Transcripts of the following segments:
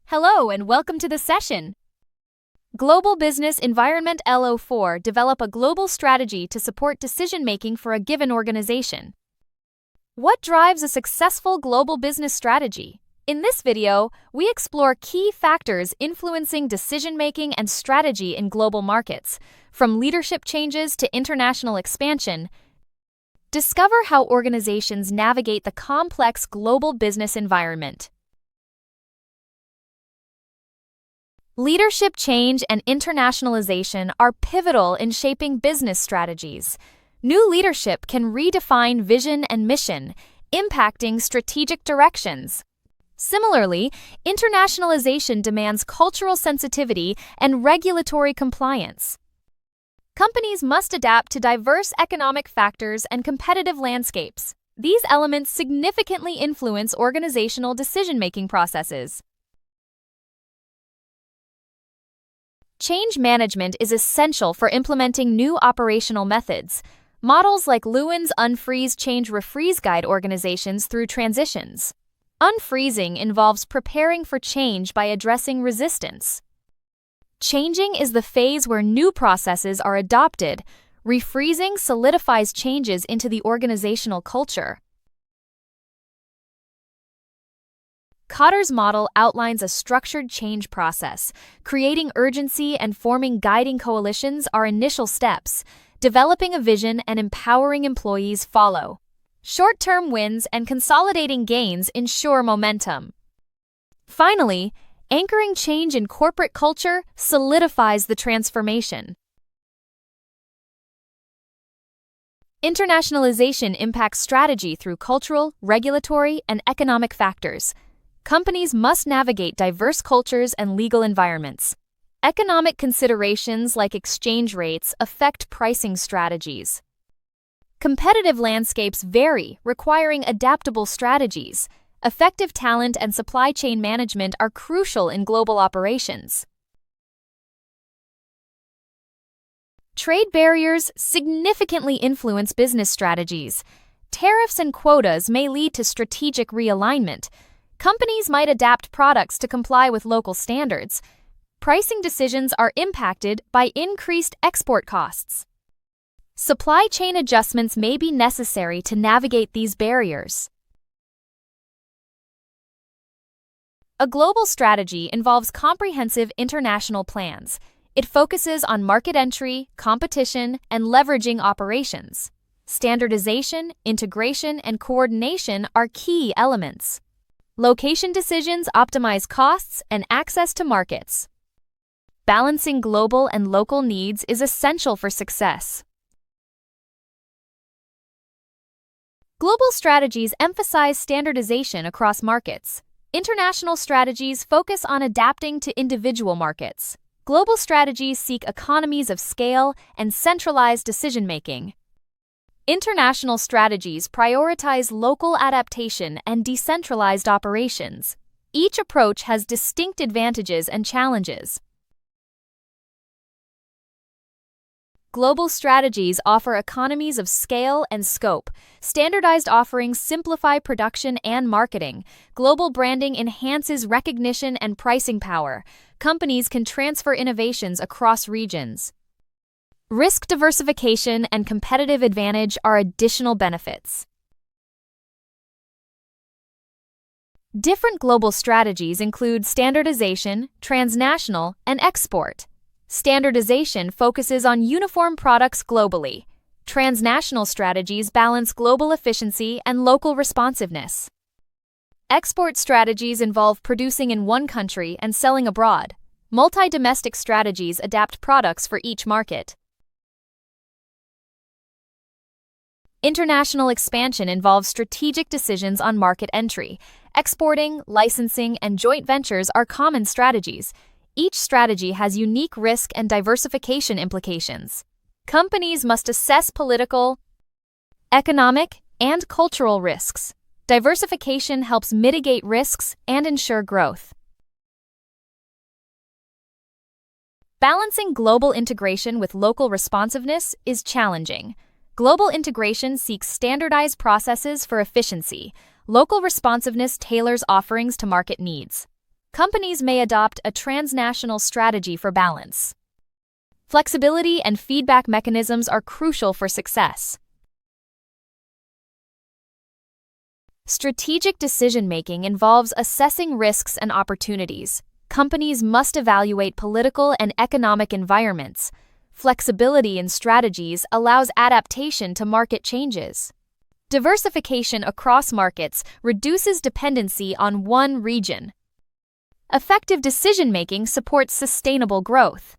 Hello and welcome to the session. Global Business Environment LO4 develop a global strategy to support decision-making for a given organization. What drives a successful global business strategy? In this video, we explore key factors influencing decision-making and strategy in global markets, from leadership changes to international expansion. Discover how organizations navigate the complex global business environment. Leadership change and internationalization are pivotal in shaping business strategies. New leadership can redefine vision and mission, impacting strategic directions. Similarly, internationalization demands cultural sensitivity and regulatory compliance. Companies must adapt to diverse economic factors and competitive landscapes. These elements significantly influence organizational decision-making processes. Change management is essential for implementing new operational methods. Models like Lewin's Unfreeze Change Refreeze guide organizations through transitions. Unfreezing involves preparing for change by addressing resistance. Changing is the phase where new processes are adopted. Refreezing solidifies changes into the organizational culture. Kotter's model outlines a structured change process. Creating urgency and forming guiding coalitions are initial steps. Developing a vision and empowering employees follow. Short-term wins and consolidating gains ensure momentum. Finally, anchoring change in corporate culture solidifies the transformation. Internationalization impacts strategy through cultural, regulatory, and economic factors. Companies must navigate diverse cultures and legal environments. Economic considerations like exchange rates affect pricing strategies. Competitive landscapes vary, requiring adaptable strategies. Effective talent and supply chain management are crucial in global operations. Trade barriers significantly influence business strategies. Tariffs and quotas may lead to strategic realignment. Companies might adapt products to comply with local standards. Pricing decisions are impacted by increased export costs. Supply chain adjustments may be necessary to navigate these barriers. A global strategy involves comprehensive international plans. It focuses on market entry, competition, and leveraging operations. Standardization, integration, and coordination are key elements. Location decisions optimize costs and access to markets. Balancing global and local needs is essential for success. Global strategies emphasize standardization across markets. International strategies focus on adapting to individual markets. Global strategies seek economies of scale and centralized decision-making. International strategies prioritize local adaptation and decentralized operations. Each approach has distinct advantages and challenges. Global strategies offer economies of scale and scope. Standardized offerings simplify production and marketing. Global branding enhances recognition and pricing power. Companies can transfer innovations across regions. Risk diversification and competitive advantage are additional benefits. Different global strategies include standardization, transnational, and export. Standardization focuses on uniform products globally. Transnational strategies balance global efficiency and local responsiveness. Export strategies involve producing in one country and selling abroad. Multi-domestic strategies adapt products for each market. International expansion involves strategic decisions on market entry. Exporting, licensing, and joint ventures are common strategies. Each strategy has unique risk and diversification implications. Companies must assess political, economic, and cultural risks. Diversification helps mitigate risks and ensure growth. Balancing global integration with local responsiveness is challenging. Global integration seeks standardized processes for efficiency. Local responsiveness tailors offerings to market needs. Companies may adopt a transnational strategy for balance. Flexibility and feedback mechanisms are crucial for success. Strategic decision-making involves assessing risks and opportunities. Companies must evaluate political and economic environments. Flexibility in strategies allows adaptation to market changes. Diversification across markets reduces dependency on one region. Effective decision-making supports sustainable growth.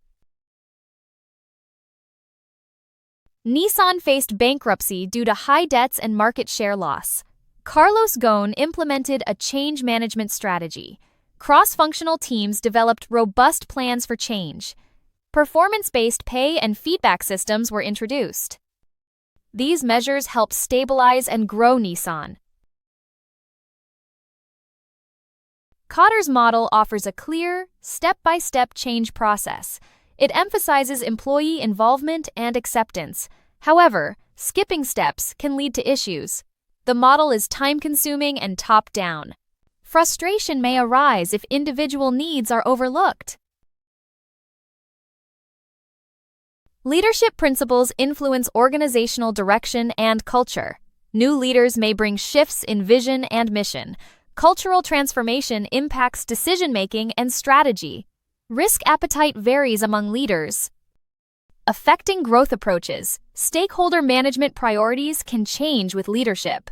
Nissan faced bankruptcy due to high debts and market share loss. Carlos Ghosn implemented a change management strategy. Cross-functional teams developed robust plans for change. Performance-based pay and feedback systems were introduced. These measures helped stabilize and grow Nissan. Kotter's model offers a clear, step-by-step change process. It emphasizes employee involvement and acceptance. However, skipping steps can lead to issues. The model is time-consuming and top-down. Frustration may arise if individual needs are overlooked. Leadership principles influence organizational direction and culture. New leaders may bring shifts in vision and mission. Cultural transformation impacts decision-making and strategy. Risk appetite varies among leaders. Affecting growth approaches, stakeholder management priorities can change with leadership.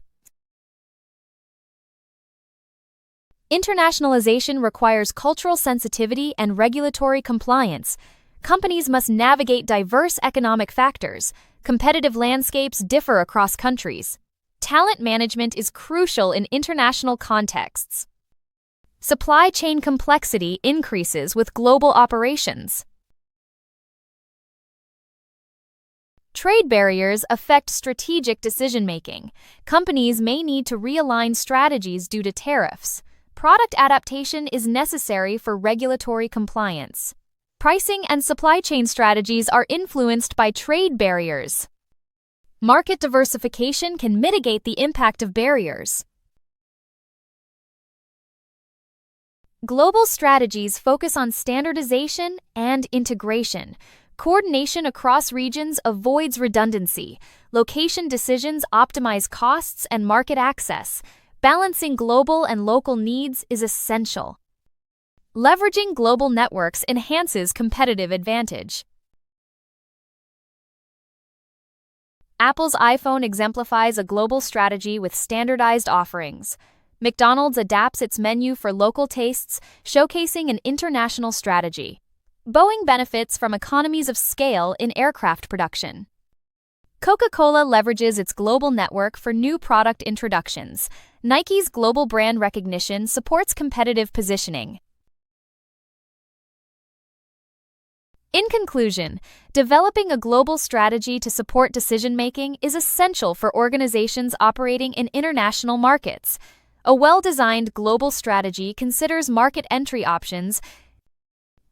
Internationalization requires cultural sensitivity and regulatory compliance. Companies must navigate diverse economic factors. Competitive landscapes differ across countries. Talent management is crucial in international contexts. Supply chain complexity increases with global operations. Trade barriers affect strategic decision-making. Companies may need to realign strategies due to tariffs. Product adaptation is necessary for regulatory compliance. Pricing and supply chain strategies are influenced by trade barriers. Market diversification can mitigate the impact of barriers. Global strategies focus on standardization and integration. Coordination across regions avoids redundancy. Location decisions optimize costs and market access. Balancing global and local needs is essential. Leveraging global networks enhances competitive advantage. Apple's iPhone exemplifies a global strategy with standardized offerings. McDonald's adapts its menu for local tastes, showcasing an international strategy. Boeing benefits from economies of scale in aircraft production. Coca-Cola leverages its global network for new product introductions. Nike's global brand recognition supports competitive positioning. In conclusion, developing a global strategy to support decision-making is essential for organizations operating in international markets. A well-designed global strategy considers market entry options,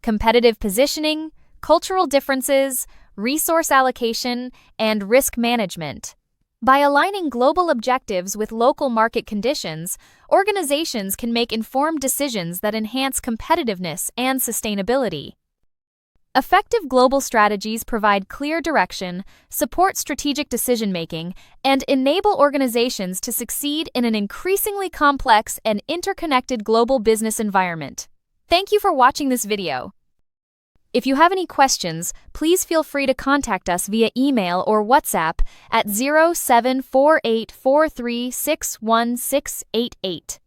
competitive positioning, cultural differences, resource allocation, and risk management. By aligning global objectives with local market conditions, organizations can make informed decisions that enhance competitiveness and sustainability. Effective global strategies provide clear direction, support strategic decision-making, and enable organizations to succeed in an increasingly complex and interconnected global business environment. Thank you for watching this video. If you have any questions, please feel free to contact us via email or WhatsApp at 074843616888.